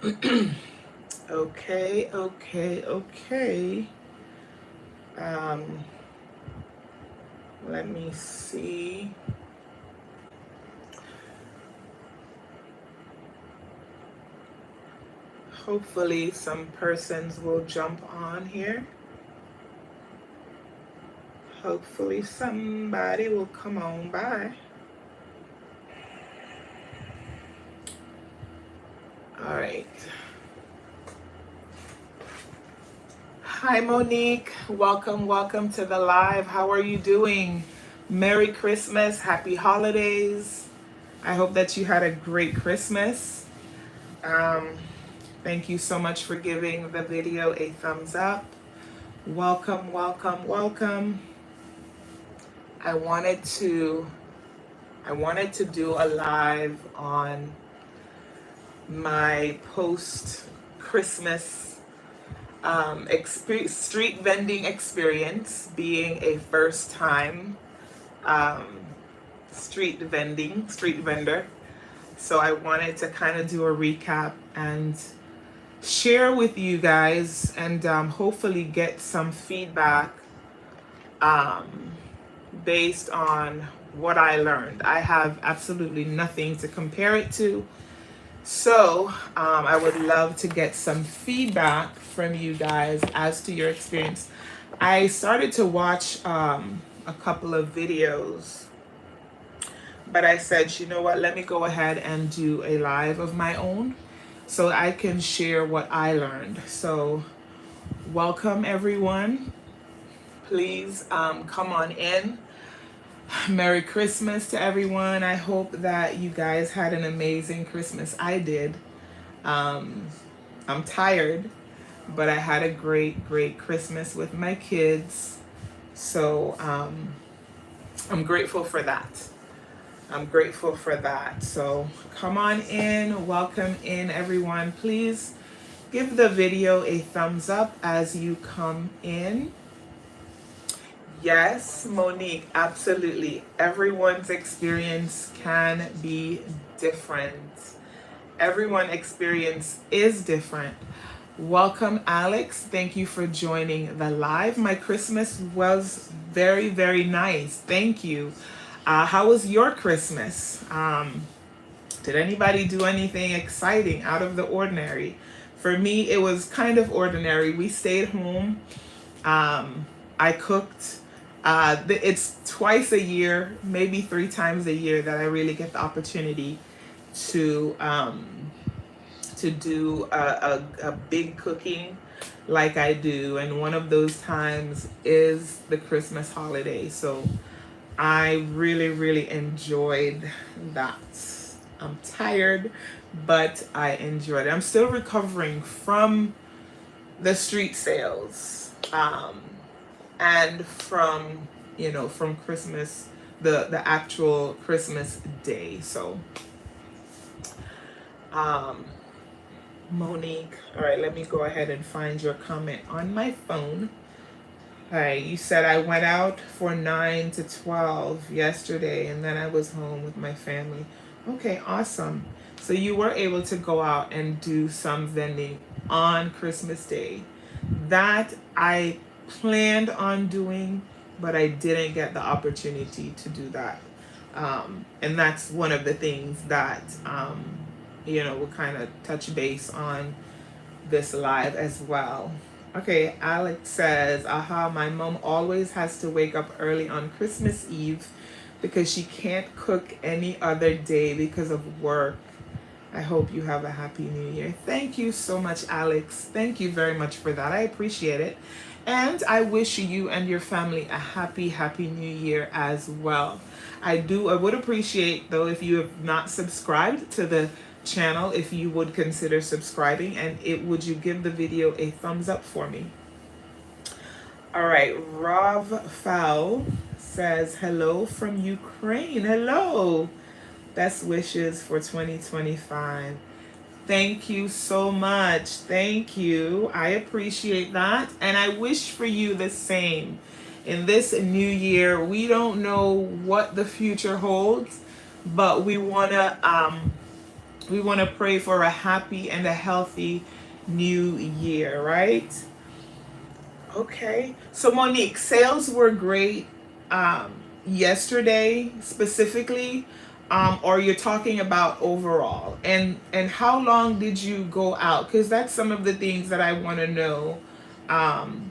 Okay, okay, okay. Um, Let me see. Hopefully, some persons will jump on here. Hopefully, somebody will come on by. All right. Hi, Monique. Welcome, welcome to the live. How are you doing? Merry Christmas. Happy holidays. I hope that you had a great Christmas. Um, Thank you so much for giving the video a thumbs up. Welcome, welcome, welcome. I wanted to do a live on my post Christmas street vending experience, being a first time um, street vendor. So I wanted to kind of do a recap and share with you guys, and hopefully get some feedback um, based on what I learned. I have absolutely nothing to compare it to. So I would love to get some feedback from you guys as to your experience. I started to watch a couple of videos, but I said, you know what, let me go ahead and do a live of my own so I can share what I learned. So welcome everyone. Please come on in. Merry Christmas to everyone. I hope that you guys had an amazing Christmas. I did. Um, I'm tired, but I had a great Christmas with my kids. So I'm grateful for that. I'm grateful for that. So come on in. Welcome in, everyone. Please give the video a thumbs up as you come in. Yes, Monique, absolutely. Everyone's experience can be different. Everyone's experience is different. Welcome, Alex. Thank you for joining the live. My Christmas was very nice. Thank you. How was your Christmas? Did anybody do anything exciting out of the ordinary? For me, it was kind of ordinary. We stayed home. I cooked. It's twice a year, maybe 3 times a year, that I really get the opportunity to do a big cooking like I do, and one of those times is the Christmas holiday. So I really enjoyed that. I'm tired, but I enjoyed it. I'm still recovering from the street sales, and from from Christmas, the actual Christmas day. So Monique, all right, let me go ahead and find your comment on my phone. All right, you said I went out for 9 to 12 yesterday, and then I was home with my family. Okay, awesome. So you were able to go out and do some vending on Christmas Day. That I planned on doing, but I didn't get the opportunity to do that. And that's one of the things that, we'll kind of touch base on this live as well. Okay, Alex says, aha, my mom always has to wake up early on Christmas Eve because she can't cook any other day because of work. I hope you have a happy new year. Thank you so much, Alex. Thank you very much for that. I appreciate it. And I wish you and your family a happy new year as well. I would appreciate, though, if you have not subscribed to the channel, if you would consider subscribing, and would you give the video a thumbs up for me. All right, Rav Fowl says hello from Ukraine. Hello. Best wishes for 2025. Thank you so much. Thank you. I appreciate that. And I wish for you the same. In this new year, we don't know what the future holds, but we want to We want to pray for a happy and a healthy new year, right? Okay. So Monique, sales were great yesterday specifically, or you're talking about overall. And how long did you go out? Because that's some of the things that I want to know. Um,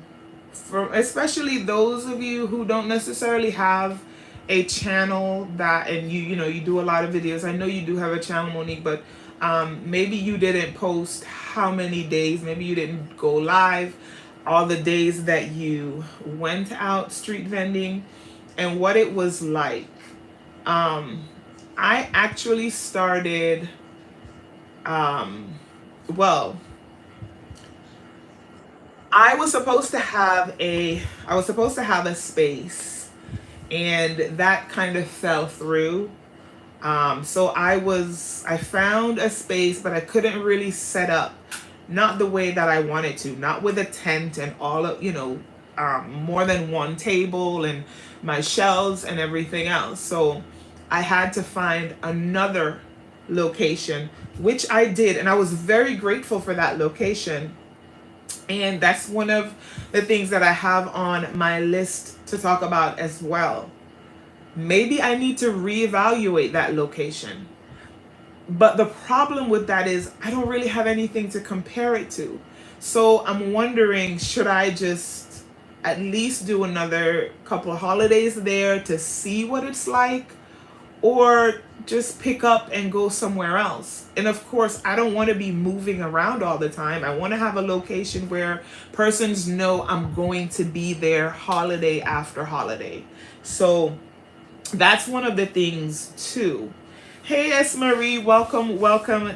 for especially those of you who don't necessarily have a channel that, and you do a lot of videos. I know you do have a channel, Monique, but maybe you didn't post how many days, maybe you didn't go live all the days that you went out street vending and what it was like. um I actually started, um well, I was supposed to have a space, and that kind of fell through. So I found a space, but I couldn't really set up, not the way that I wanted to, not with a tent and all of, more than one table and my shelves and everything else. So I had to find another location, which I did, and I was very grateful for that location. And that's one of the things that I have on my list to talk about as well. Maybe I need to reevaluate that location. But the problem with that is I don't really have anything to compare it to. So I'm wondering, should I just at least do another couple of holidays there to see what it's like? Or just pick up and go somewhere else? And of course, I don't want to be moving around all the time. I want to have a location where persons know I'm going to be there holiday after holiday. So that's one of the things too. Hey, S. Marie, welcome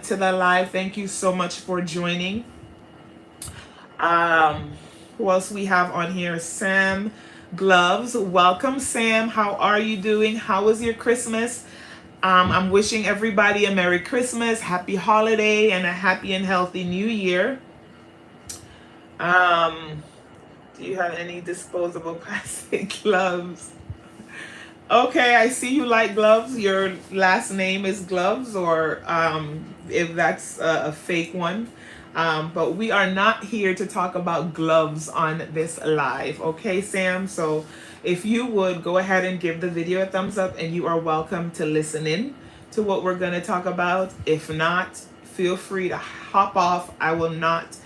to the live. Thank you so much for joining. Um, who else we have on here? Sam Gloves. Welcome, Sam. How are you doing? How was your Christmas? I'm wishing everybody a Merry Christmas, Happy Holiday, and a happy and healthy New Year. Um, do you have any disposable plastic gloves? Okay, I see you like gloves. Your last name is Gloves, or if that's a fake one. But we are not here to talk about gloves on this live. Okay, Sam? So if you would go ahead and give the video a thumbs up, and you are welcome to listen in to what we're going to talk about. If not, feel free to hop off. I will not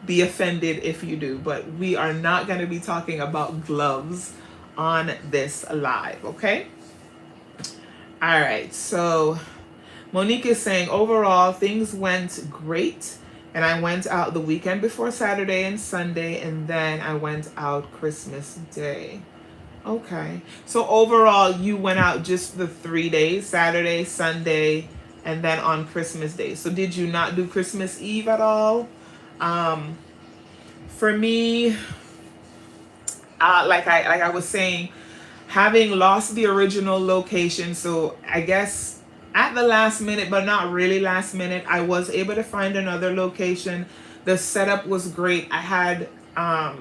be offended if you do, but we are not going to be talking about gloves on this live, okay? All right, so Monique is saying overall things went great, and I went out the weekend before Saturday and Sunday, and then I went out Christmas Day. Okay, so overall you went out just the 3 days, Saturday, Sunday, and then on Christmas Day. So did you not do Christmas Eve at all? For me, like I was saying, having lost the original location, so I guess at the last minute, but not really last minute, I was able to find another location. The setup was great. I had I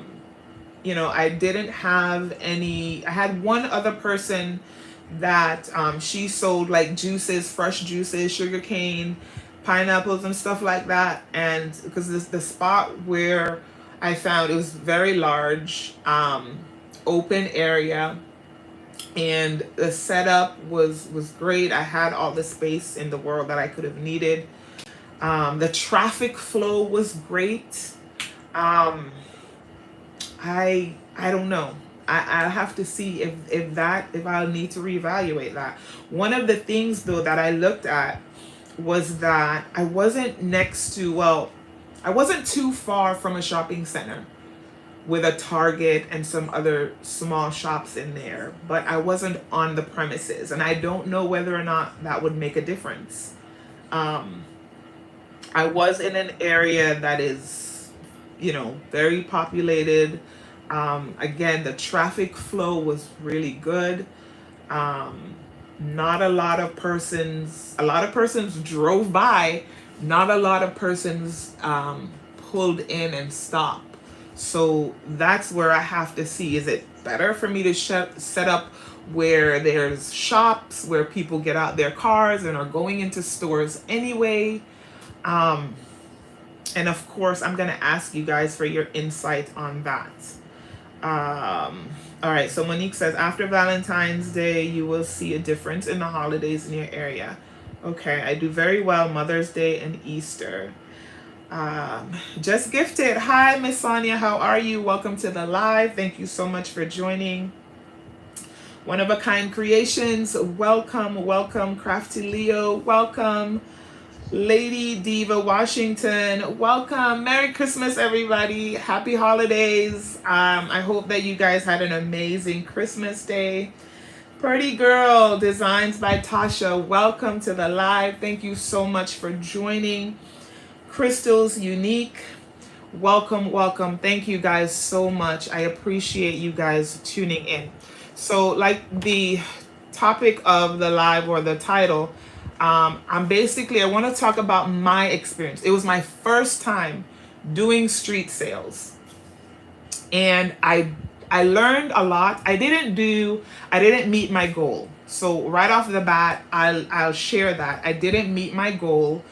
didn't have any. I had one other person that she sold like juices, fresh juices, sugar cane, pineapples, and stuff like that. And because the spot where I found, it was very large, open area, and the setup was great. I had all the space in the world that I could have needed. The traffic flow was great. I don't know. I have to see if I'll need to reevaluate that. One of the things though that I looked at was that I wasn't I wasn't too far from a shopping center with a Target and some other small shops in there, but I wasn't on the premises, and I don't know whether or not that would make a difference. I was in an area that is, very populated. Again, the traffic flow was really good. Not a lot of persons, a lot of persons drove by, not a lot of persons pulled in and stopped. So that's where I have to see, is it better for me to set up where there's shops where people get out their cars and are going into stores anyway? Um, and of course, I'm going to ask you guys for your insight on that. All right, so Monique says, after Valentine's Day, you will see a difference in the holidays in your area. Okay, I do very well Mother's Day and Easter. Just gifted. Hi, Miss Sonia. How are you? Welcome to the live. Thank you so much for joining. One of a Kind Creations. Welcome, welcome. Crafty Leo. Welcome. Lady Diva Washington, welcome. Merry Christmas, everybody. Happy holidays. I hope that you guys had an amazing Christmas day. Pretty Girl Designs by Tasha, welcome to the live. Thank you so much for joining. Crystal's Unique, welcome, welcome. Thank you guys so much. I appreciate you guys tuning in. So like the topic of the live, or the title, I want to talk about my experience. It was my first time doing street sales, and I learned a lot. I didn't meet my goal. So right off the bat, I'll share that I didn't meet my goal.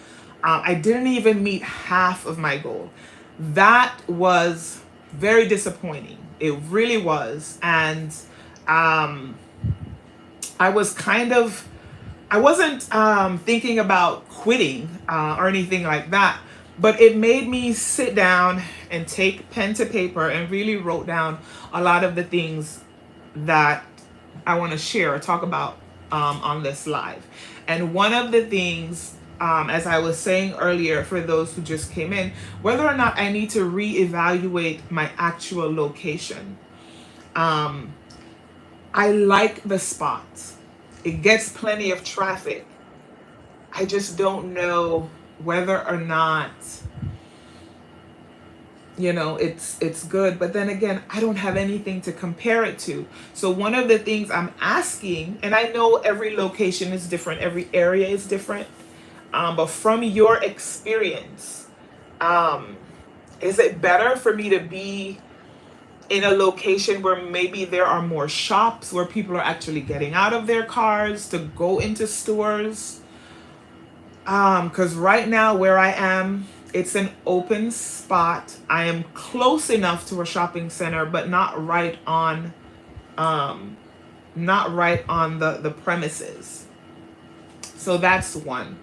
I didn't even meet half of my goal. That was very disappointing. It really was. And I wasn't thinking about quitting or anything like that, but it made me sit down and take pen to paper and really wrote down a lot of the things that I want to share or talk about on this live. And one of the things, as I was saying earlier, for those who just came in, whether or not I need to reevaluate my actual location. I like the spot. It gets plenty of traffic. I just don't know whether or not, it's good. But then again, I don't have anything to compare it to. So one of the things I'm asking, and I know every location is different, every area is different, but from your experience, is it better for me to be in a location where maybe there are more shops, where people are actually getting out of their cars to go into stores? Because right now where I am, it's an open spot. I am close enough to a shopping center, but not right on the premises. So that's one.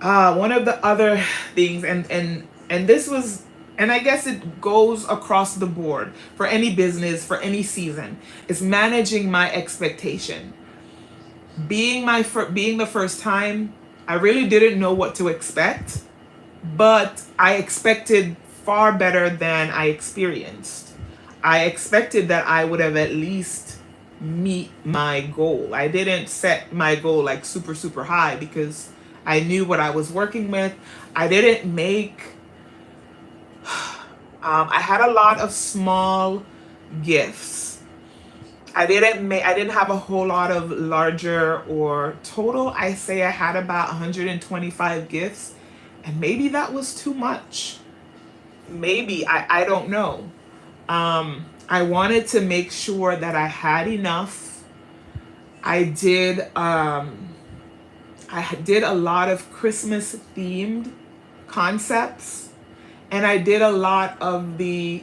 One of the other things, and this was, and I guess it goes across the board for any business, for any season, is managing my expectation. Being the first time, I really didn't know what to expect, but I expected far better than I experienced. I expected that I would have at least meet my goal. I didn't set my goal like super, super high, because I knew what I was working with. I didn't make, I had a lot of small gifts. I didn't have a whole lot of larger, or total. I say I had about 125 gifts, and maybe that was too much. Maybe, I don't know. I wanted to make sure that I had enough. I did a lot of Christmas themed concepts. And I did a lot of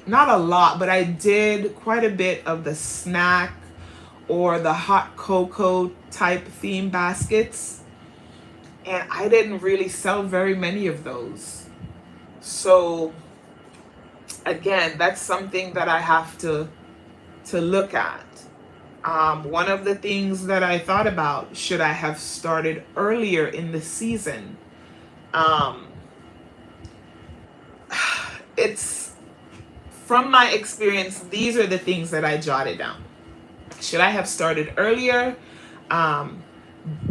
not a lot, but I did quite a bit of the snack or the hot cocoa type theme baskets. And I didn't really sell very many of those. So again, that's something that I have to look at. One of the things that I thought about, should I have started earlier in the season? It's from my experience, these are the things that I jotted down. Should I have started earlier?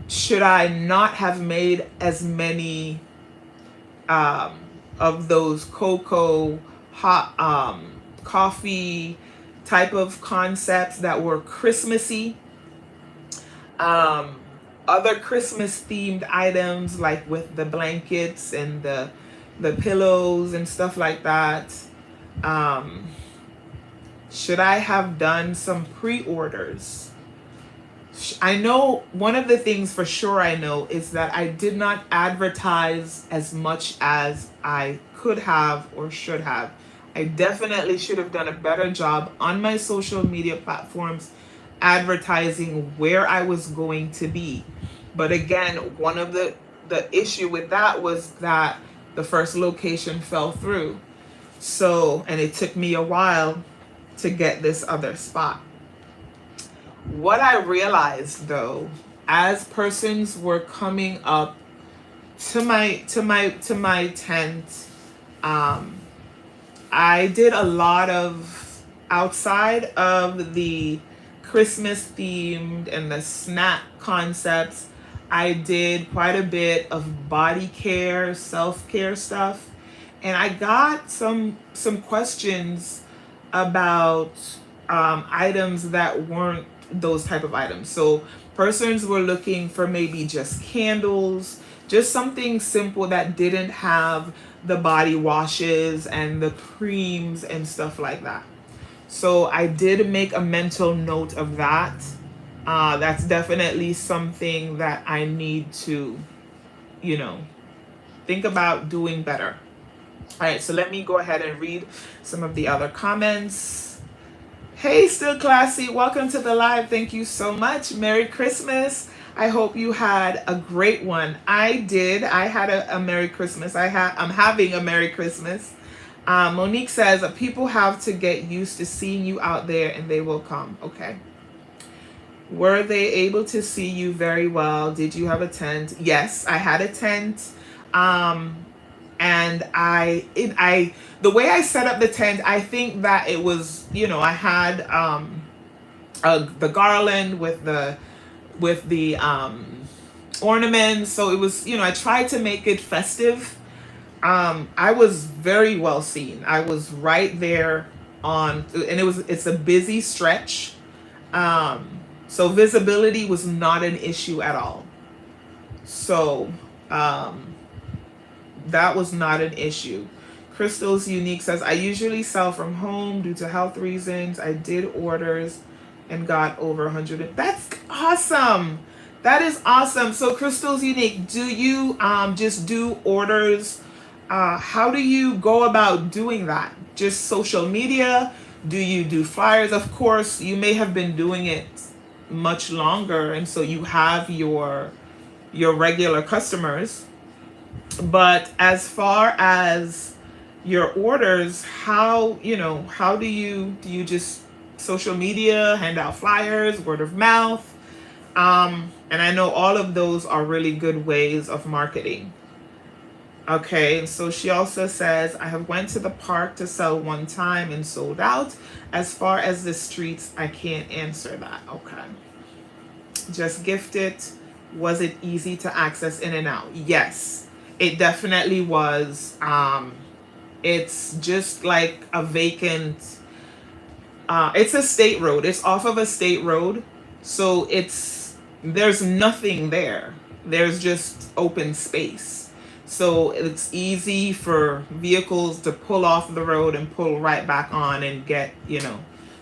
Should I not have made as many of those cocoa, hot coffee type of concepts that were Christmassy? Other Christmas themed items, like with the blankets and the pillows and stuff like that. Should I have done some pre-orders? I know one of the things for sure I know is that I did not advertise as much as I could have or should have. I definitely should have done a better job on my social media platforms advertising where I was going to be. But again, one of the issue with that was that the first location fell through. So, and it took me a while to get this other spot. What I realized though, as persons were coming up to my tent, um, I did a lot of outside of the Christmas themed and the snack concepts. I did quite a bit of body care, self-care stuff, and I got some questions about items that weren't those type of items. So persons were looking for maybe just candles, just something simple that didn't have the body washes and the creams and stuff like that. So I did make a mental note of that. That's definitely something that I need to, you know, think about doing better. All right, so let me go ahead and read some of the other comments. Hey, Still Classy, welcome to the live. Thank you so much. Merry Christmas. I hope you had a great one. I did. I had a Merry Christmas. I'm having a Merry Christmas. Monique says, people have to get used to seeing you out there and they will come. Okay. Were they able to see you very well? Did you have a tent? Yes, I had a tent. And the way I set up the tent, I think that it was, I had the garland with the ornaments. So it was, I tried to make it festive. I was very well seen. I was right there and it's a busy stretch. So visibility was not an issue at all. So, that was not an issue. Crystal's Unique says, I usually sell from home due to health reasons. I did orders and got over 100. That's awesome. That is awesome. So Crystal's Unique, do you just do orders? How do you go about doing that? Just social media? Do you do flyers? Of course, you may have been doing it much longer, and so you have your regular customers. But as far as your orders, how do you just social media, hand out flyers, word of mouth? And I know all of those are really good ways of marketing. Okay, so she also says, I have went to the park to sell one time and sold out. As far as the streets, I can't answer that. Okay. Just gift it. Was it easy to access in and out? Yes, it definitely was. It's just like a vacant, it's a state road. It's off of a state road. So there's nothing there. There's just open space. So it's easy for vehicles to pull off the road and pull right back on and get,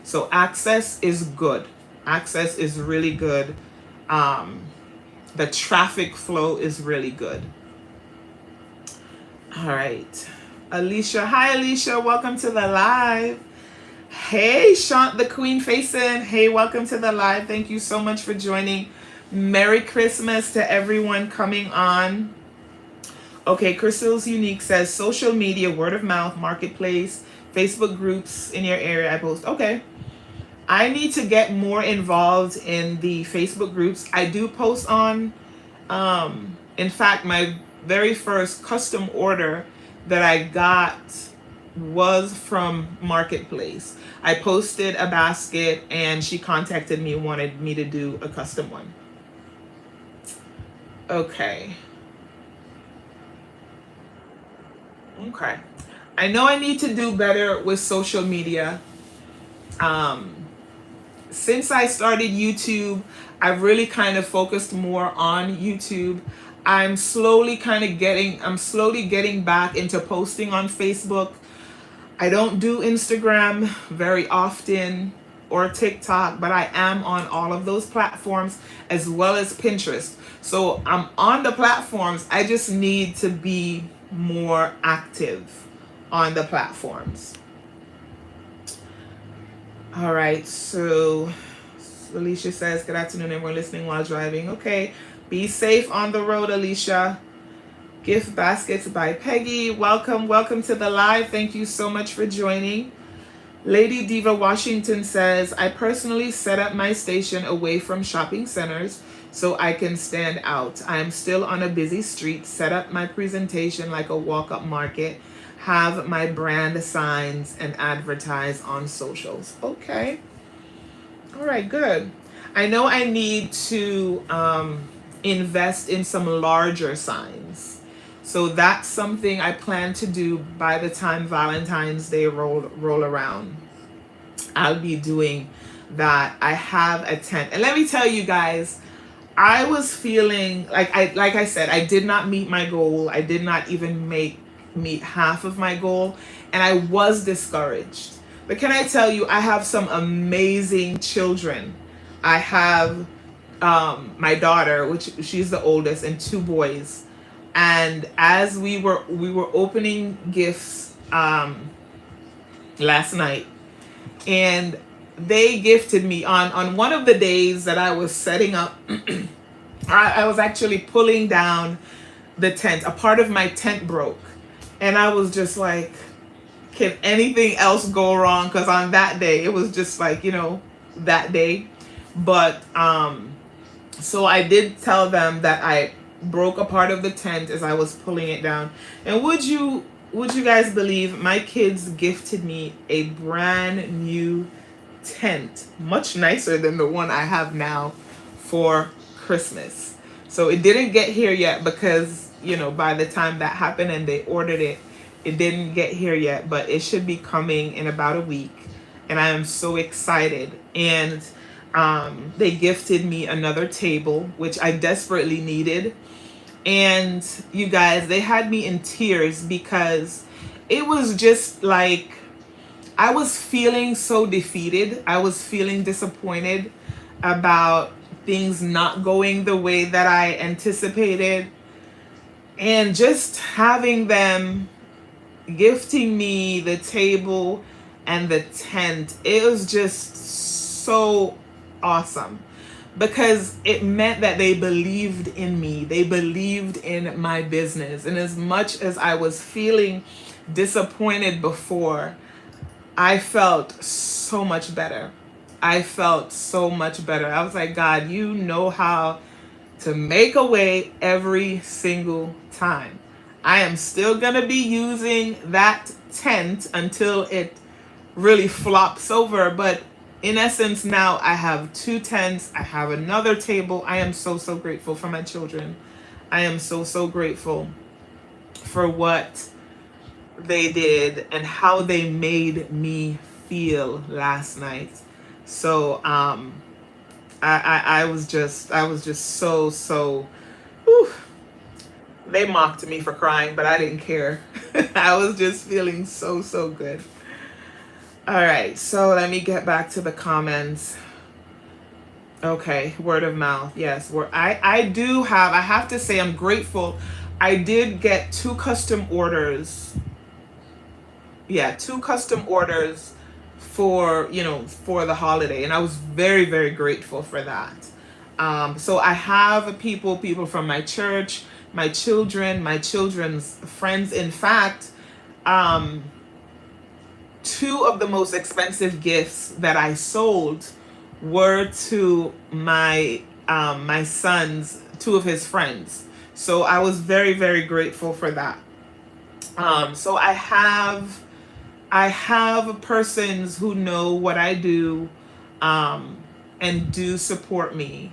so access is good. Access is really good. The traffic flow is really good. All right. Alicia. Hi, Alicia. Welcome to the live. Hey, Shant the Queen Facin. Hey, welcome to the live. Thank you so much for joining. Merry Christmas to everyone coming on. Okay, Crystal's Unique says social media, word of mouth, marketplace, Facebook groups in your area. I post. Okay. I need to get more involved in the Facebook groups. I do post on, in fact, my very first custom order that I got was from Marketplace. I posted a basket and she contacted me, wanted me to do a custom one. Okay. Okay. I know I need to do better with social media. Since I started YouTube, I've really kind of focused more on YouTube. I'm slowly getting back into posting on Facebook. I don't do Instagram very often or TikTok, but I am on all of those platforms as well as Pinterest. So I'm on the platforms. I just need to be more active on the platforms. All right. So Alicia says, good afternoon, everyone listening while driving. Okay. Be safe on the road, Alicia. Gift Baskets by Peggy. Welcome, welcome to the live. Thank you so much for joining. Lady Diva Washington says, I personally set up my station away from shopping centers so I can stand out. I am still on a busy street, set up my presentation like a walk-up market, have my brand signs, and advertise on socials. Okay. All right, good. I know I need to invest in some larger signs. So that's something I plan to do by the time Valentine's Day roll around. I'll be doing that. I have a tent. And let me tell you guys, I was feeling like I said, I did not meet my goal. I did not even meet half of my goal, and I was discouraged. But can I tell you, I have some amazing children. I have my daughter, which she's the oldest, and two boys. And as we were opening gifts last night, and they gifted me on one of the days that I was setting up. I was actually pulling down the tent. A part of my tent broke, and I was just like, can anything else go wrong? Because on that day, it was just like, that day. But so I did tell them that I broke a part of the tent as I was pulling it down. And would you guys believe my kids gifted me a brand new tent, much nicer than the one I have now, for Christmas. So it didn't get here yet because, by the time that happened and they ordered it, it didn't get here yet, but it should be coming in about a week. And I am so excited. And they gifted me another table, which I desperately needed. And you guys, they had me in tears because it was just like, I was feeling so defeated. I was feeling disappointed about things not going the way that I anticipated. And just having them gifting me the table and the tent, it was just so awesome, because it meant that they believed in me. They believed in my business. And as much as I was feeling disappointed before, I felt so much better. I felt so much better. I was like, God, you know how to make a way every single time. I am still going to be using that tent until it really flops over. But in essence, now I have two tents. I have another table. I am so, so grateful for my children. I am so, so grateful for what they did and how they made me feel last night. So I was just so whew. They mocked me for crying, but I didn't care. I was just feeling so, so good. All right, so let me get back to the comments. Okay, word of mouth. Yes, I have to say I'm grateful. I did get two custom orders. Yeah, two custom orders for the holiday, and I was very, very grateful for that. So I have people from my church, my children, my children's friends. In fact, two of the most expensive gifts that I sold were to my son's, two of his friends. So I was very, very grateful for that. So I have persons who know what I do, and do support me.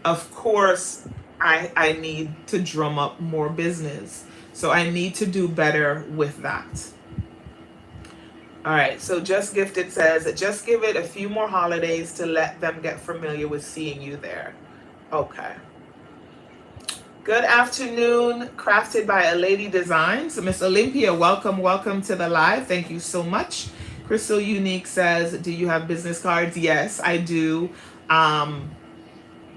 Of course, I need to drum up more business. So I need to do better with that. All right, so Just Gifted says, just give it a few more holidays to let them get familiar with seeing you there. Okay. Good afternoon, crafted by a lady designs. Miss Olympia, welcome, welcome to the live. Thank you so much. Crystal Unique says, do you have business cards? Yes, I do. Um,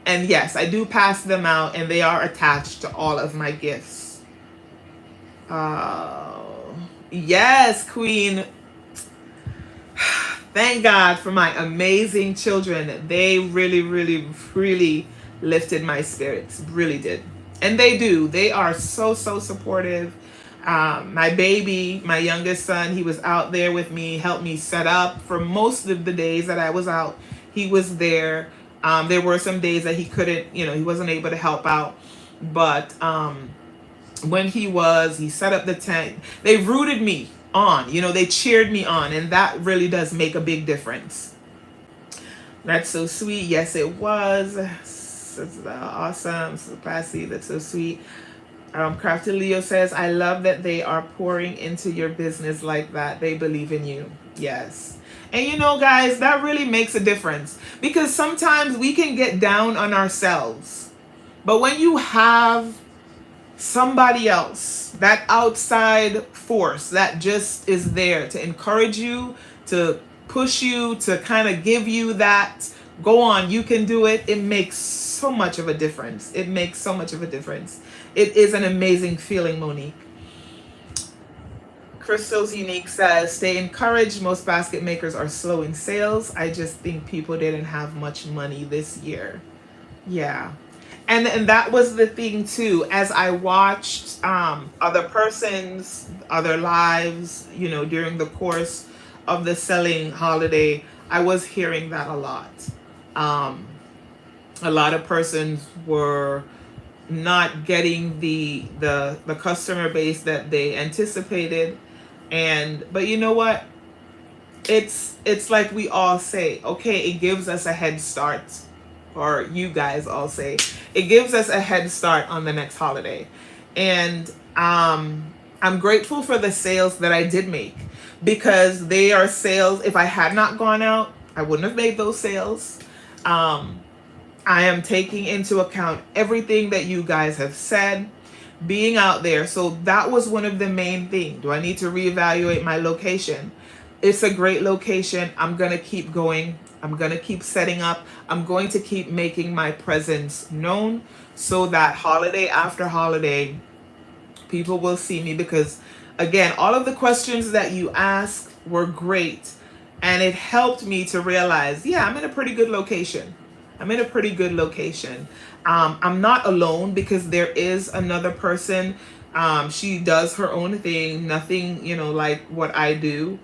and yes, I do pass them out, and they are attached to all of my gifts. Uh, yes, Queen. Thank God for my amazing children. They really, really, really lifted my spirits. Really did. And they do. They are so, so supportive. My baby, my youngest son, he was out there with me, helped me set up for most of the days that I was out. He was there. There were some days that he couldn't, he wasn't able to help out. But when he set up the tent. They rooted me on, they cheered me on, and that really does make a big difference. That's so sweet. Yes, it was. That's awesome. So classy. That's so sweet. Crafted Leo says, I love that they are pouring into your business like that. They believe in you. Yes. And guys, that really makes a difference, because sometimes we can get down on ourselves. But when you have somebody else, that outside force that just is there to encourage you, to push you, to kind of give you that, go on, you can do it, it makes so much of a difference. It makes so much of a difference. It is an amazing feeling, Monique. Crystal's Unique says, stay encouraged. Most basket makers are slow in sales. I just think people didn't have much money this year. Yeah. And that was the thing too, as I watched other lives, during the course of the selling holiday, I was hearing that a lot. A lot of persons were not getting the customer base that they anticipated. But you know what? It's like we all say, okay, it gives us a head start. Or you guys all say, it gives us a head start on the next holiday. And I'm grateful for the sales that I did make, because they are sales. If I had not gone out, I wouldn't have made those sales. I am taking into account everything that you guys have said, being out there. So that was one of the main things. Do I need to reevaluate my location? It's a great location. I'm going to keep going. I'm going to keep setting up. I'm going to keep making my presence known, so that holiday after holiday, people will see me. Because again, all of the questions that you asked were great, and it helped me to realize, yeah, I'm in a pretty good location. I'm not alone, because there is another person. She does her own thing, nothing, like what I do.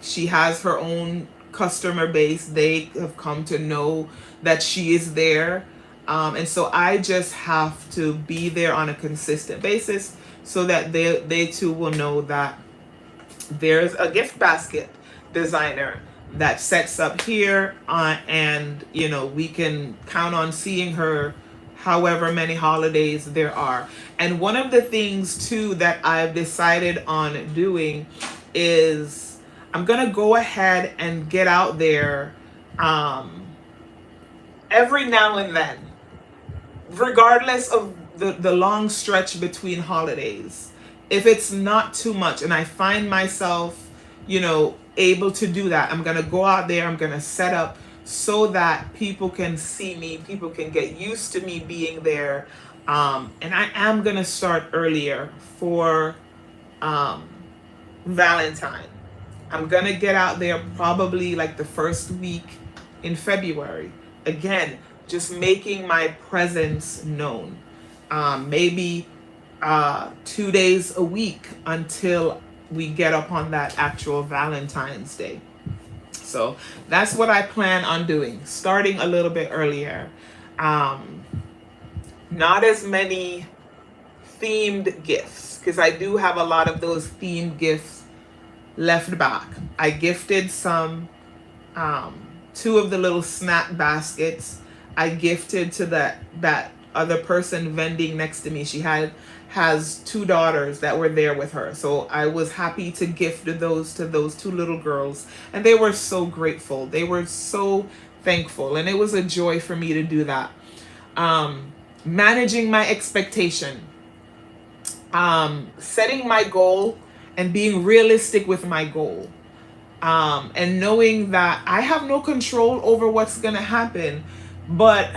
She has her own customer base. They have come to know that she is there. And so I just have to be there on a consistent basis, so that they too will know that there's a gift basket designer that sets up here, and we can count on seeing her however many holidays there are. And one of the things too that I've decided on doing is I'm gonna go ahead and get out there every now and then, regardless of the long stretch between holidays. If it's not too much and I find myself, able to do that, I'm going to go out there, I'm going to set up so that people can see me, people can get used to me being there. And I am going to start earlier for Valentine. I'm going to get out there probably like the first week in February. Again, just making my presence known. Maybe 2 days a week until we get up on that actual Valentine's Day. So that's what I plan on doing, starting a little bit earlier. Not as many themed gifts, because I do have a lot of those themed gifts left back. I gifted some, 2 of the little snack baskets. I gifted to that other person vending next to me. She has 2 daughters that were there with her. So I was happy to gift those to those 2 little girls. And they were so grateful. They were so thankful. And it was a joy for me to do that. managing my expectation, setting my goal and being realistic with my goal, and knowing that I have no control over what's going to happen, but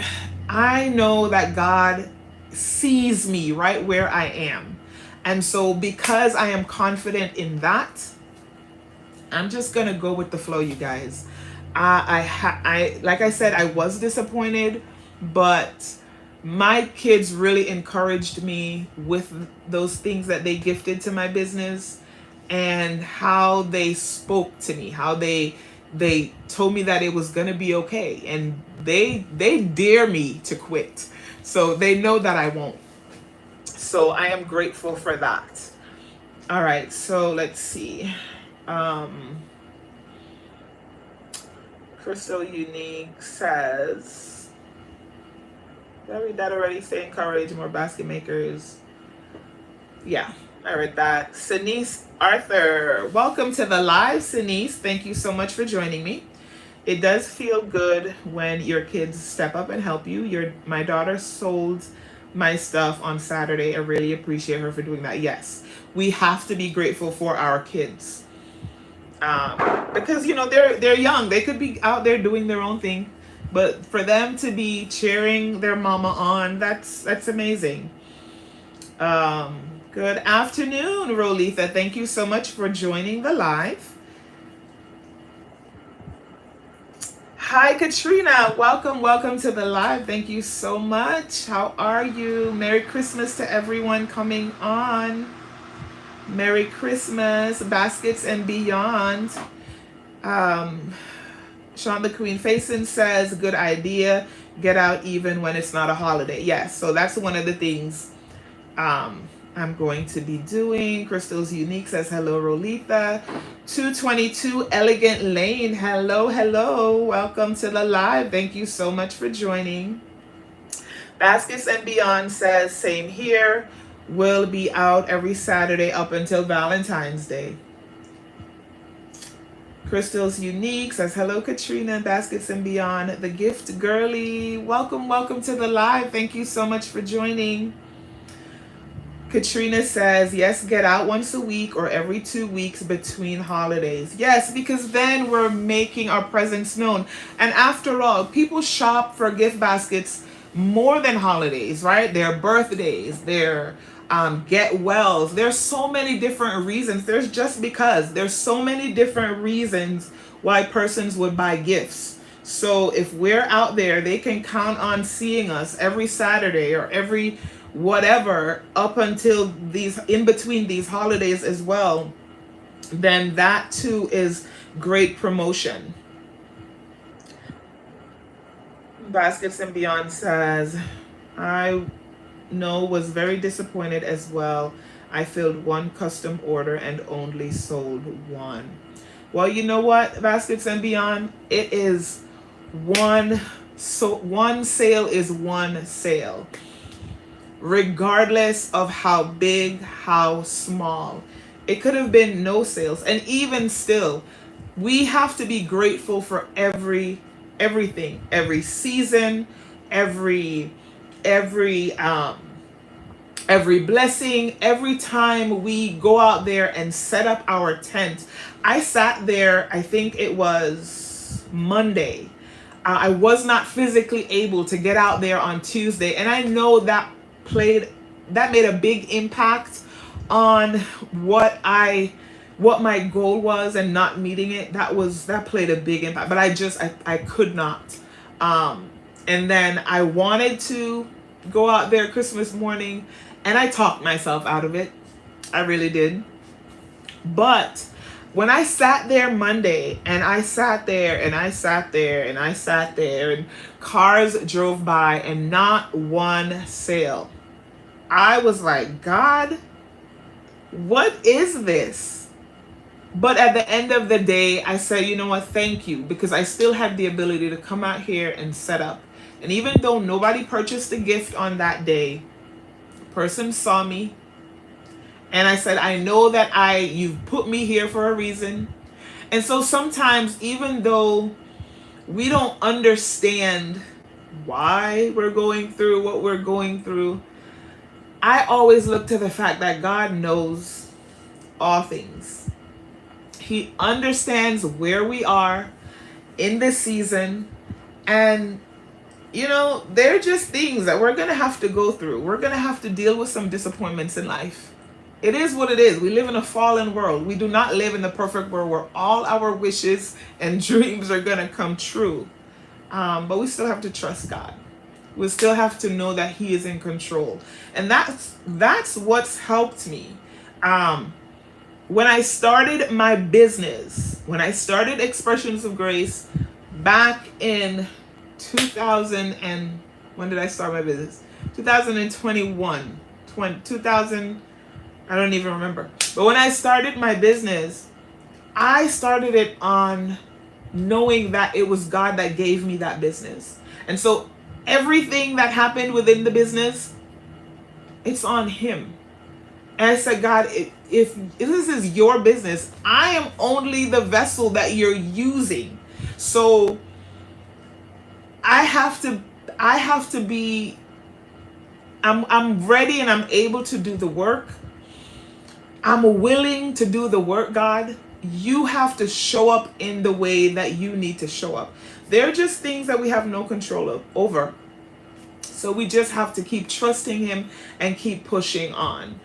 I know that God sees me right where I am. And so, because I am confident in that, I'm just going to go with the flow, you guys. Like I said, I was disappointed, but my kids really encouraged me with those things that they gifted to my business, and how they spoke to me, how they told me that it was going to be okay, and they dare me to quit. So they know that I won't. So I am grateful for that. All right, so let's see. Um Crystal Unique says, did I read that already? Stay encouraged, more basket makers. Yeah, I read that. Sinise Arthur, welcome to the live, Sinise. Thank you so much for joining me. It does feel good when your kids step up and help you. My daughter sold my stuff on Saturday. I really appreciate her for doing that. Yes, we have to be grateful for our kids, because they're young. They could be out there doing their own thing, but for them to be cheering their mama on, that's amazing. Good afternoon, Rolitha. Thank you so much for joining the live. Hi, Katrina. Welcome to the live. Thank you so much. How are you? Merry Christmas to everyone coming on. Merry Christmas, baskets and beyond. Sean the Queen Facing says, good idea. Get out even when it's not a holiday. Yes, so that's one of the things I'm going to be doing. Crystal's Unique says, hello, Rolitha. 222 Elegant Lane. Hello. Welcome to the live. Thank you so much for joining. Baskets and Beyond says, same here. We'll be out every Saturday up until Valentine's Day. Crystal's Unique says, hello, Katrina, Baskets and Beyond. The Gift Girly, welcome to the live. Thank you so much for joining. Katrina says, yes, get out once a week or every 2 weeks between holidays. Yes, because then we're making our presence known. And after all, people shop for gift baskets more than holidays, right? Their birthdays, their get wells. There's so many different reasons. There's so many different reasons why persons would buy gifts. So if we're out there, they can count on seeing us every Saturday or every whatever up until in between these holidays as well, then that too is great promotion. Baskets and Beyond says, I was very disappointed as well. I filled one custom order and only sold one. Well, you know what, Baskets and Beyond, it is one sale is one sale, regardless of how big, how small. It could have been no sales, and even still, we have to be grateful for everything, every season, every blessing. Every time we go out there and set up our tent, I sat there, I think it was Monday. I was not physically able to get out there on Tuesday, and I know that made a big impact on what my goal was, and not meeting it. That played a big impact, but I could not. And then I wanted to go out there Christmas morning, and I talked myself out of it. I really did. But when I sat there Monday, and I sat there and cars drove by and not one sale, I was like, God, what is this? But at the end of the day, I said, you know what, thank you, because I still had the ability to come out here and set up. And even though nobody purchased a gift on that day, a person saw me, and I said, I know that you've put me here for a reason. And so sometimes, even though we don't understand why we're going through what we're going through, I always look to the fact that God knows all things. He understands where we are in this season. And, they're just things that we're going to have to go through. We're going to have to deal with some disappointments in life. It is what it is. We live in a fallen world. We do not live in the perfect world where all our wishes and dreams are going to come true. But we still have to trust God. We still have to know that He is in control. And that's what's helped me. When I started my business, when I started Expressions of Grace back in 2000 and when did I start my business? 2021, 2000, I don't even remember. But when I started my business, I started it on knowing that it was God that gave me that business. And so everything that happened within the business, it's on Him. And I said, God, if this is your business, I am only the vessel that you're using. So I have to be, I'm ready and I'm able to do the work. I'm willing to do the work, God. You have to show up in the way that you need to show up. They're just things that we have no control over. So we just have to keep trusting Him and keep pushing on.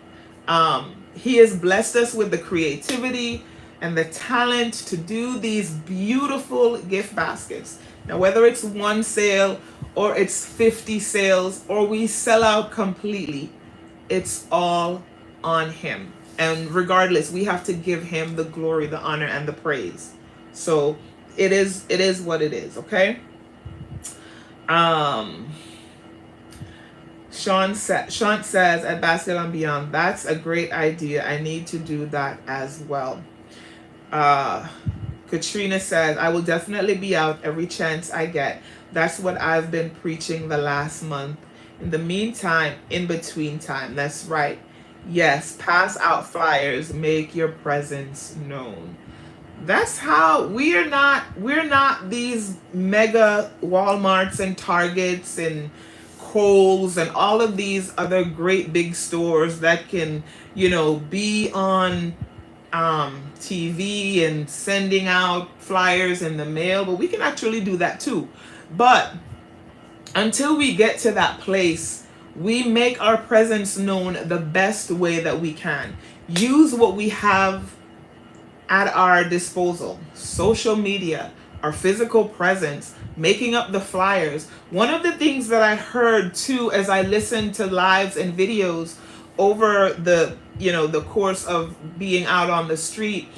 He has blessed us with the creativity and the talent to do these beautiful gift baskets. Now, whether it's one sale or it's 50 sales or we sell out completely, it's all on Him. And regardless, we have to give Him the glory, the honor, and the praise. So it is what it is, okay? Sean says at Basket and Beyond, that's a great idea. I need to do that as well. Katrina says, I will definitely be out every chance I get. That's what I've been preaching the last month. In the meantime, in between time. That's right. Yes, pass out flyers, make your presence known. That's how we're not these mega Walmarts and Targets and Kohl's and all of these other great big stores that can, be on TV and sending out flyers in the mail, but we can actually do that too. But until we get to that place, we make our presence known the best way that we can. Use what we have at our disposal. Social media, our physical presence, making up the flyers. One of the things that I heard too as I listened to lives and videos over the course of being out on the street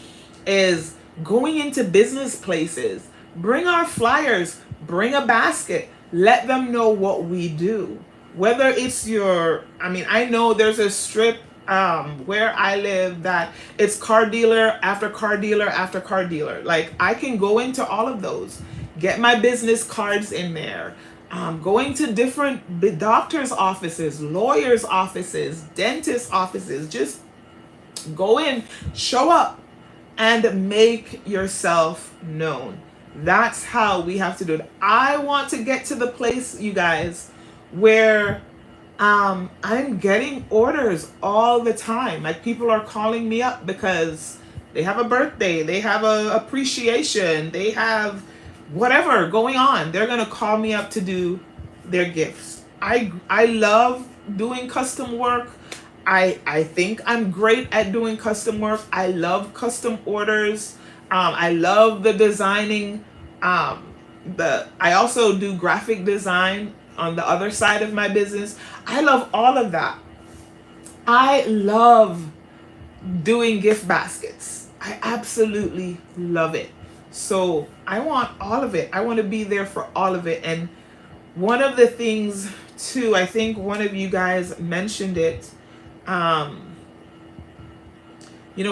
is going into business places. Bring our flyers, bring a basket, let them know what we do. Whether it's I know there's a strip where I live that it's car dealer after car dealer after car dealer. Like, I can go into all of those, get my business cards in there, going to different doctors' offices, lawyers' offices, dentist offices. Just go in, show up, and make yourself known. That's how we have to do it. I want to get to the place, you guys, where I'm getting orders all the time. Like, people are calling me up because they have a birthday, they have a appreciation, they have whatever going on. They're gonna call me up to do their gifts. I love doing custom work. I think I'm great at doing custom work. I love custom orders. I love the designing. I also do graphic design on the other side of my business. I love all of that. I love doing gift baskets. I absolutely love it. So I want all of it. I want to be there for all of it. And one of the things too, I think one of you guys mentioned it,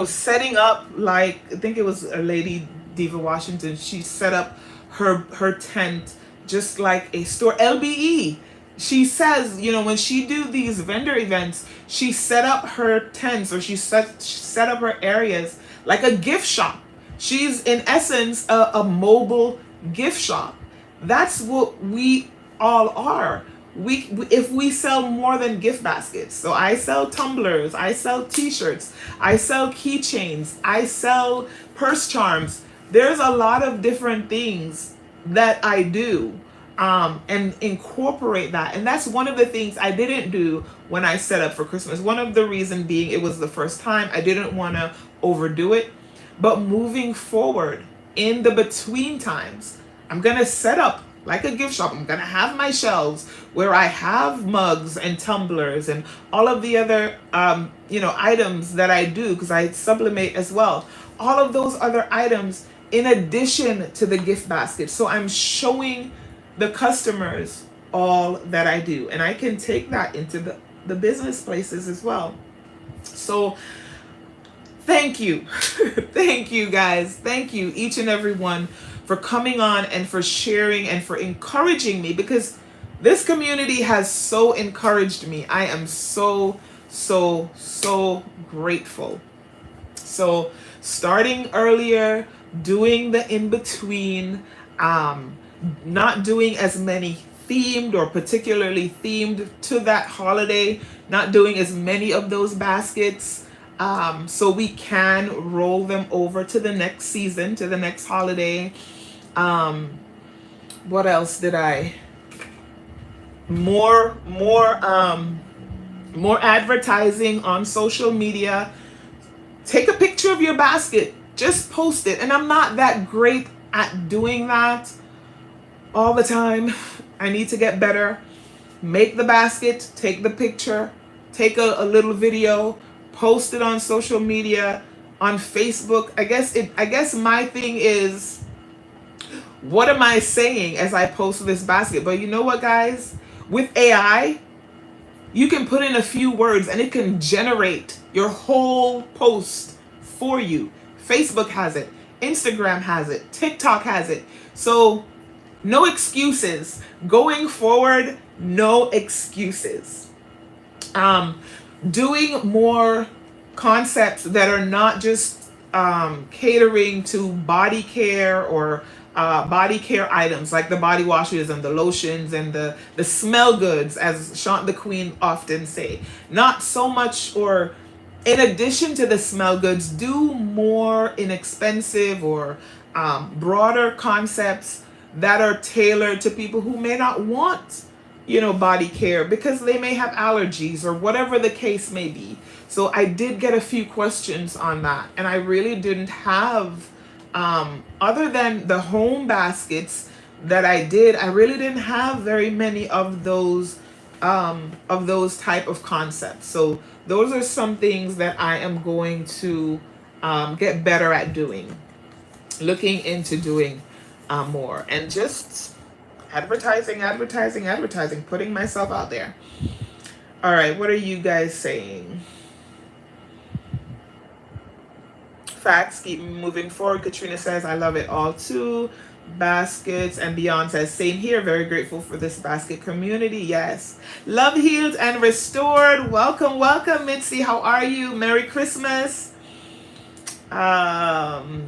setting up, like, I think it was a lady, Diva Washington, she set up her tent just like a store. LBE, she says, when she do these vendor events, she set up her tents, or she set up her areas like a gift shop. She's in essence a mobile gift shop. That's what we all are. If we sell more than gift baskets, so I sell tumblers, I sell t-shirts, I sell keychains, I sell purse charms. There's a lot of different things that I do, and incorporate that. And that's one of the things I didn't do when I set up for Christmas. One of the reason being it was the first time. I didn't want to overdo it. But moving forward, in the between times, I'm going to set up like a gift shop. I'm going to have my shelves where I have mugs and tumblers and all of the other, items that I do, because I sublimate as well. All of those other items in addition to the gift basket. So I'm showing the customers all that I do. And I can take that into the business places as well. So thank you. Thank you guys. Thank you each and every one for coming on and for sharing and for encouraging me, because this community has so encouraged me. I am so, so, so grateful. So starting earlier, doing the in-between, not doing as many themed or particularly themed to that holiday, not doing as many of those baskets, so we can roll them over to the next season, to the next holiday. What else did I? More advertising on social media. Take a picture of your basket, just post it. And I'm not that great at doing that all the time. I need to get better. Make the basket, take the picture, take a little video, post it on social media, on Facebook. I guess my thing is, what am I saying as I post this basket? But you know what, guys? With AI, you can put in a few words and it can generate your whole post for you. Facebook has it, Instagram has it, TikTok has it. So no excuses. Going forward, no excuses. Doing more concepts that are not just catering to body care or body care items like the body washes and the lotions and the smell goods, as Sean the Queen often say. Not so much, or in addition to the smell goods, do more inexpensive or broader concepts that are tailored to people who may not want, body care because they may have allergies or whatever the case may be. So I did get a few questions on that, and I really didn't have, other than the home baskets that I did, I really didn't have very many of those type of concepts. So those are some things that I am going to get better at doing, looking into doing more, and just advertising, putting myself out there. All right, what are you guys saying? Facts, keep moving forward. Katrina says, I love it all too. Baskets, and Beyond says, same here. Very grateful for this basket community. Yes. Love, healed, and restored. Welcome, welcome, Mitzi. How are you? Merry Christmas. Crafty